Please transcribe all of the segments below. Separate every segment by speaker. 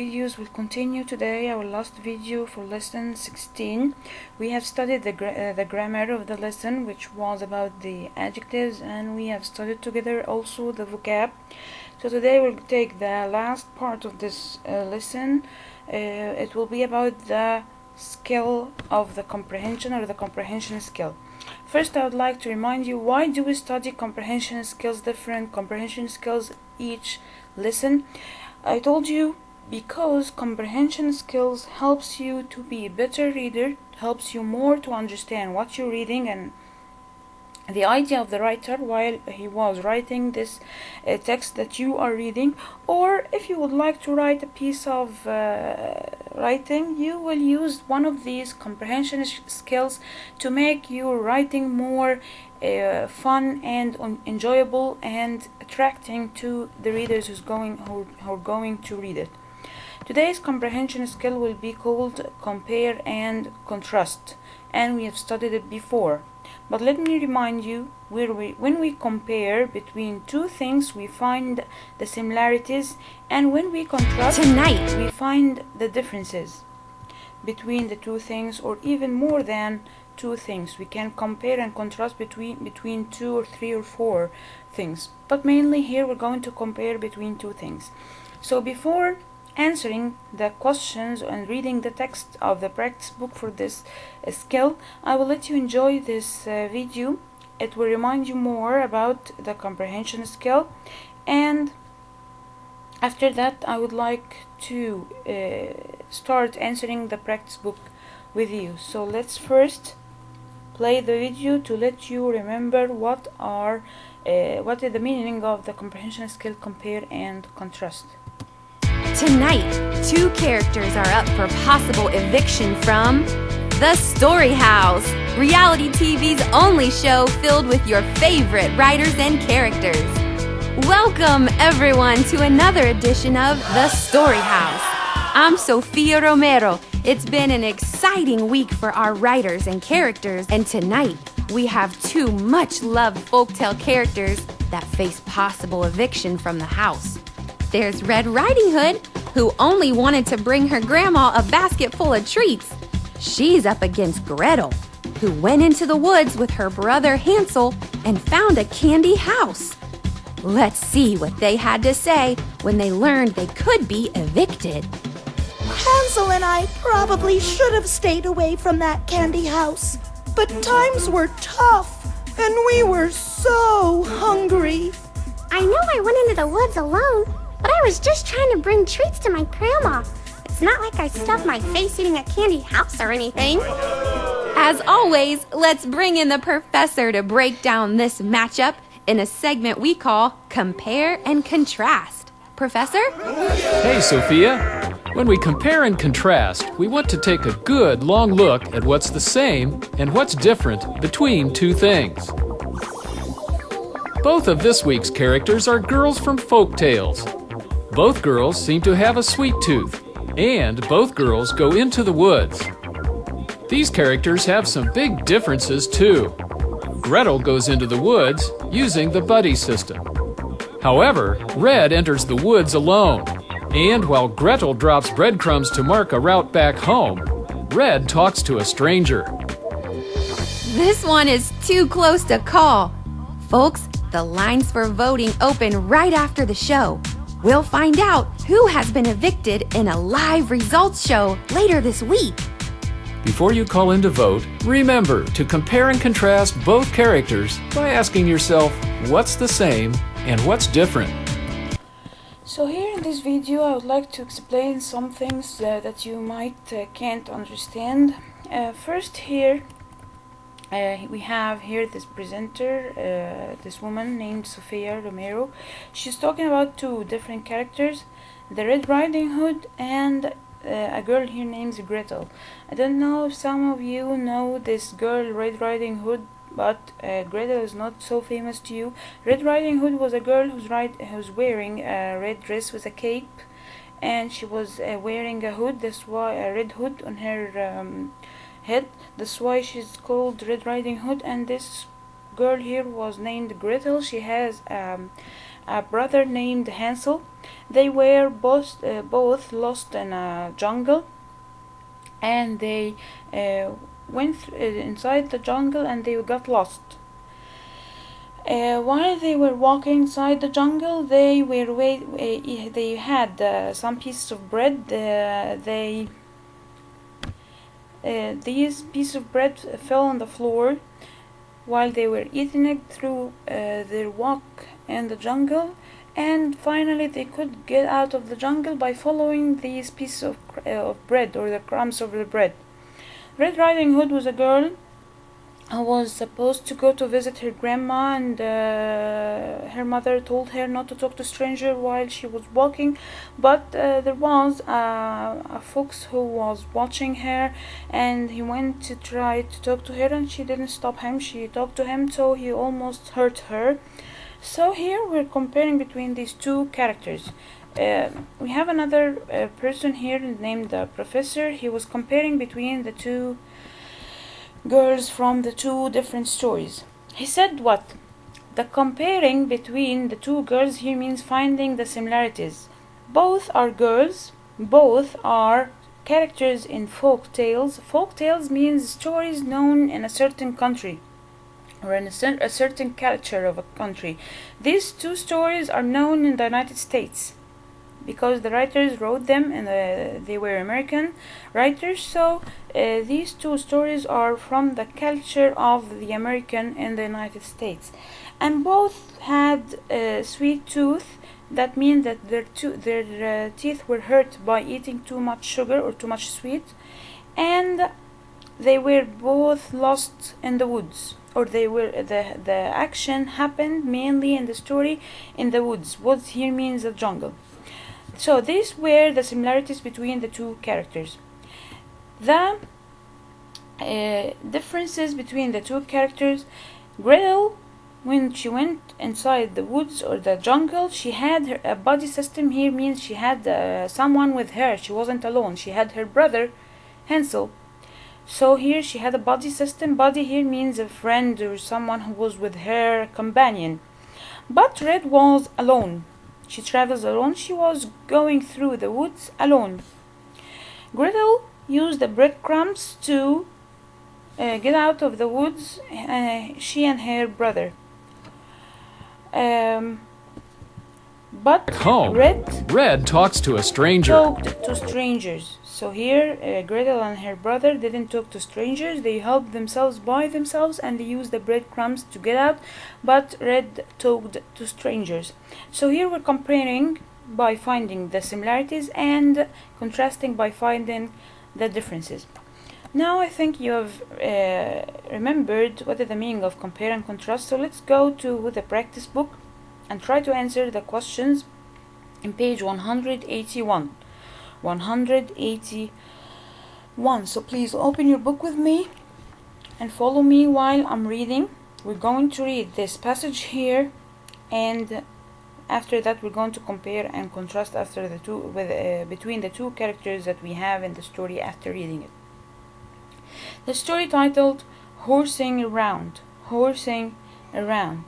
Speaker 1: Videos will continue today. Our last video for lesson 16. We have studied the grammar of the lesson, which was about the adjectives, and we have studied together also the vocab. So today we'll take the last part of this lesson. It will be about the skill of the comprehension or the comprehension skill. First, I would like to remind you, why do we study comprehension skills, different comprehension skills each lesson? I told you because comprehension skills helps you to be a better reader, helps you more to understand what you're reading and the idea of the writer while he was writing this text that you are reading. Or if you would like to write a piece of writing, you will use one of these comprehension skills to make your writing more fun and enjoyable and attracting to the readers who are going to read it. Today's comprehension skill will be called compare and contrast, and we have studied it before. But let me remind you, when we compare between two things, we find the similarities, and when we contrast, we find the differences between the two things, or even more than two things. We can compare and contrast between two or three or four things, but mainly here we're going to compare between two things. So before answering the questions and reading the text of the practice book for this skill, I will let you enjoy this video. It will remind you more about the comprehension skill, and after that I would like to start answering the practice book with you. So let's first play the video to let you remember what is the meaning of the comprehension skill compare and contrast.
Speaker 2: Tonight, two characters are up for possible eviction from The Story House, reality TV's only show filled with your favorite writers and characters. Welcome, everyone, to another edition of The Story House. I'm Sofia Romero. It's been an exciting week for our writers and characters, and tonight we have two much-loved folktale characters that face possible eviction from the house. There's Red Riding Hood, who only wanted to bring her grandma a basket full of treats. She's up against Gretel, who went into the woods with her brother Hansel and found a candy house. Let's see what they had to say when they learned they could be evicted.
Speaker 3: Hansel and I probably should have stayed away from that candy house, but times were tough and we were so hungry.
Speaker 4: I know I went into the woods alone, but I was just trying to bring treats to my grandma. It's not like I stuffed my face eating a candy house or anything.
Speaker 2: As always, let's bring in the professor to break down this matchup in a segment we call Compare and Contrast. Professor?
Speaker 5: Hey, Sophia. When we compare and contrast, we want to take a good long look at what's the same and what's different between two things. Both of this week's characters are girls from folk tales. Both girls seem to have a sweet tooth, and both girls go into the woods. These characters have some big differences too. Gretel goes into the woods using the buddy system. However, Red enters the woods alone, and while Gretel drops breadcrumbs to mark a route back home, Red talks to a stranger.
Speaker 2: This one is too close to call. Folks, the lines for voting open right after the show. We'll find out who has been evicted in a live results show later this week.
Speaker 5: Before you call in to vote, remember to compare and contrast both characters by asking yourself what's the same and what's different.
Speaker 1: So here in this video I would like to explain some things that you might can't understand. First here we have here this presenter, this woman named Sofia Romero. She's talking about two different characters, the Red Riding Hood and a girl here named Gretel. I don't know if some of you know this girl, Red Riding Hood, but Gretel is not so famous to you. Red Riding Hood was a girl who's wearing a red dress with a cape, and she was wearing a hood. That's why a red hood on her head. That's why she's called Red Riding Hood. And this girl here was named Gretel. She has a brother named Hansel. They were both lost in a jungle, and they went inside the jungle and they got lost. While they were walking inside the jungle, they had some pieces of bread. These pieces of bread fell on the floor while they were eating it through their walk in the jungle, and finally they could get out of the jungle by following these pieces of bread, or the crumbs of the bread. Red Riding Hood was a girl who was supposed to go to visit her grandma, and her mother told her not to talk to strangers while she was walking, but there was a fox who was watching her, and he went to try to talk to her, and she didn't stop him. She talked to him, so he almost hurt her. So here we're comparing between these two characters. We have another person here named the Professor. He was comparing between the two girls from the two different stories. He said what? The comparing between the two girls here means finding the similarities. Both are girls, both are characters in folk tales. Folk tales means stories known in a certain country, or in a certain culture of a country. These two stories are known in the United States because the writers wrote them, and they were American writers, so these two stories are from the culture of the American in the United States. And both had a sweet tooth. That means that their teeth were hurt by eating too much sugar or too much sweet, and they were both lost in the woods, or the action happened mainly in the story in the woods. Woods here means the jungle. So these were the similarities between the two characters. The differences between the two characters: Gretel, when she went inside the woods or the jungle, she had a body system. Here means she had someone with her. She wasn't alone. She had her brother Hansel. So here she had a body system. Body here means a friend or someone who was with her, companion. But Red was alone. She travels alone. She was going through the woods alone. Gretel used the breadcrumbs to get out of the woods, she and her brother. But
Speaker 5: Home. Red talks to a stranger.
Speaker 1: Talked to strangers. So here Gretel and her brother didn't talk to strangers. They helped themselves by themselves, and they used the breadcrumbs to get out. But Red talked to strangers. So here we're comparing by finding the similarities and contrasting by finding the differences. Now I think you have remembered what is the meaning of compare and contrast. So let's go to the practice book and try to answer the questions in page 181. 181. So please open your book with me and follow me while I'm reading. We're going to read this passage here, and after that we're going to compare and contrast after the two between the two characters that we have in the story after reading it. The story titled Horsing Around. Horsing Around.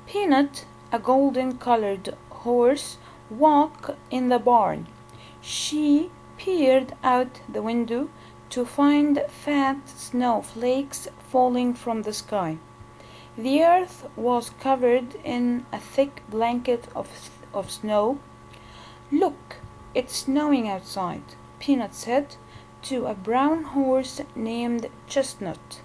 Speaker 1: Peanut, a golden-colored horse, walked in the barn. She peered out the window to find fat snowflakes falling from the sky. The earth was covered in a thick blanket of snow. "Look, it's snowing outside," Peanut said to a brown horse named Chestnut.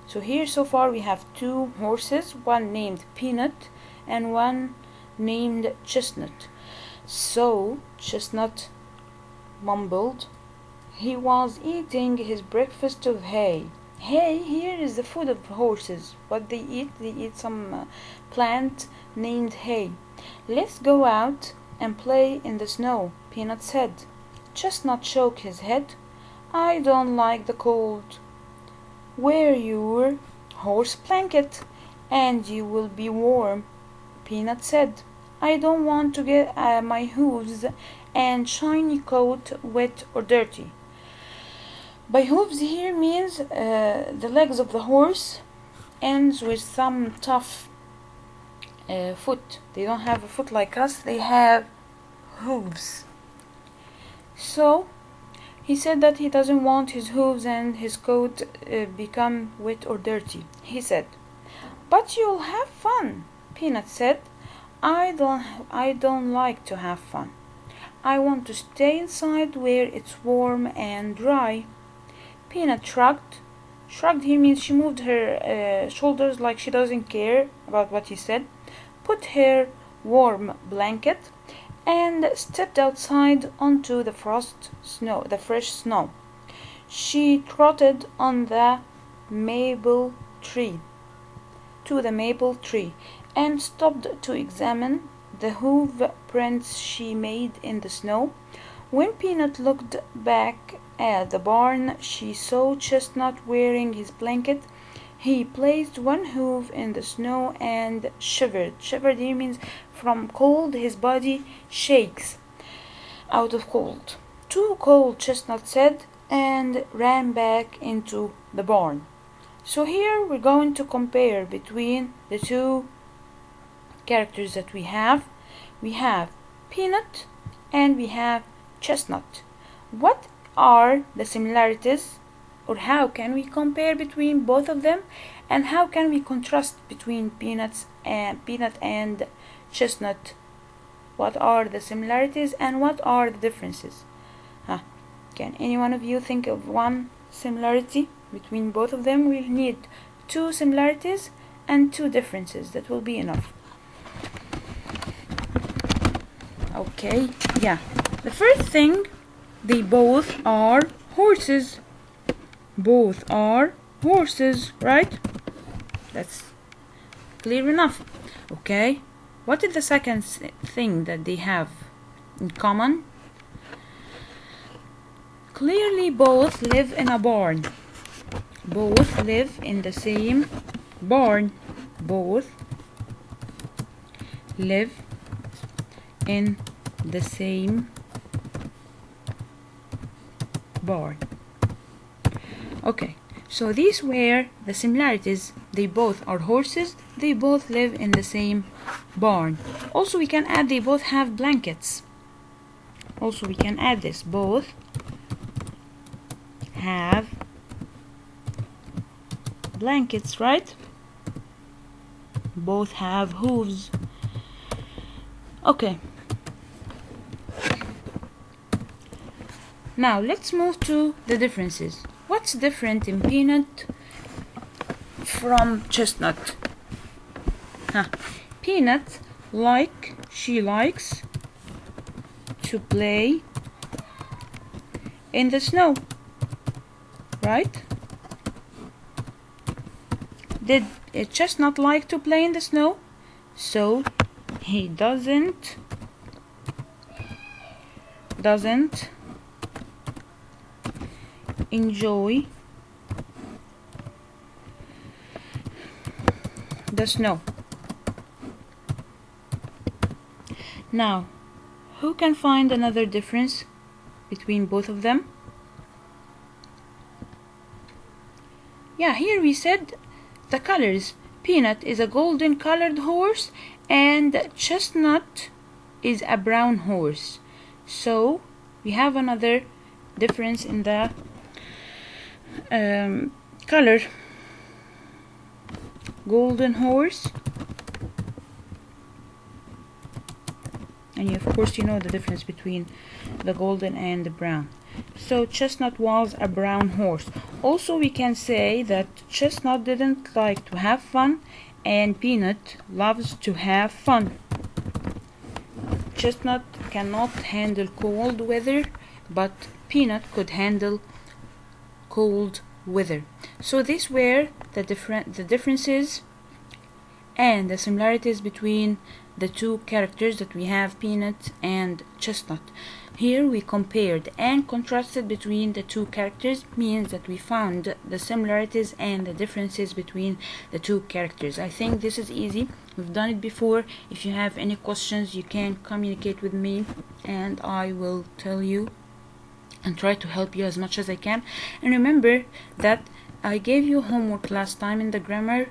Speaker 1: So here so far we have two horses, one named Peanut and one named Chestnut. So Chestnut mumbled. He was eating his breakfast of hay. Hay here is the food of horses. What they eat some plant named hay. "Let's go out and play in the snow," Peanut said. Chestnut shook his head. "I don't like the cold." "Wear your horse blanket and you will be warm," Peanut said. "I don't want to get my hooves and shiny coat wet or dirty." By hooves here means the legs of the horse, ends with some tough foot. They don't have a foot like us, they have hooves. So he said that he doesn't want his hooves and his coat become wet or dirty. He said, "But you'll have fun." Peanut said, I don't like to have fun. I want to stay inside where it's warm and dry." Peanut shrugged. Shrugged here means she moved her shoulders like she doesn't care about what he said, put her warm blanket, and stepped outside onto the fresh snow. She trotted on the maple tree, to the maple tree, and stopped to examine the hoof prints she made in the snow. When Peanut looked back at the barn, she saw Chestnut wearing his blanket. He placed one hoof in the snow and shivered. Shivered here means from cold his body shakes out of cold. "Too cold," Chestnut said, and ran back into the barn. So here we're going to compare between the two characters that we have. We have Peanut and we have Chestnut. What are the similarities, or how can we compare between both of them, and how can we contrast between Peanut and Chestnut? What are the similarities and what are the differences? Can any one of you think of one similarity between both of them? We'll need two similarities and two differences. That will be enough. Okay, yeah. The first thing, they both are horses. Both are horses, right? That's clear enough. Okay, what is the second thing that they have in common? Clearly both live in a barn. Both live in the same barn. Both live in the same barn. Okay, so these were the similarities. They both are horses. They both live in the same barn. Also, we can add they both have blankets. Also, we can add this. Both have blankets, right? Both have hooves. Okay. Now let's move to the differences. What's different in Peanut from Chestnut? Peanut she likes to play in the snow, right? Did Chestnut like to play in the snow? So he doesn't enjoy the snow. Now, who can find another difference between both of them? Yeah, here we said the colors. Peanut is a golden colored horse and Chestnut is a brown horse. So we have another difference in the color. Golden horse, and of course you know the difference between the golden and the brown. So Chestnut was a brown horse. Also, we can say that Chestnut didn't like to have fun and Peanut loves to have fun. Chestnut cannot handle cold weather, but Peanut could handle cold weather. So these were the differences and the similarities between the two characters that we have, Peanut and Chestnut. Here we compared and contrasted between the two characters, means that we found the similarities and the differences between the two characters. I think this is easy. We've done it before. If you have any questions, you can communicate with me and I will tell you and try to help you as much as I can. And remember that I gave you homework last time in the grammar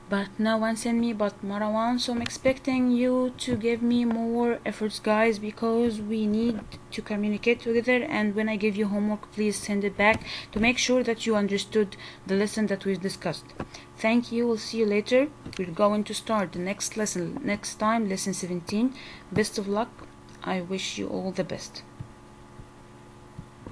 Speaker 1: but no one sent me but Marwan, so I'm expecting you to give me more efforts, guys, because we need to communicate together. And when I give you homework, please send it back to make sure that you understood the lesson that we've discussed. Thank you. We'll see you later. We're going to start the next lesson next time, lesson 17. Best of luck. I wish you all the best.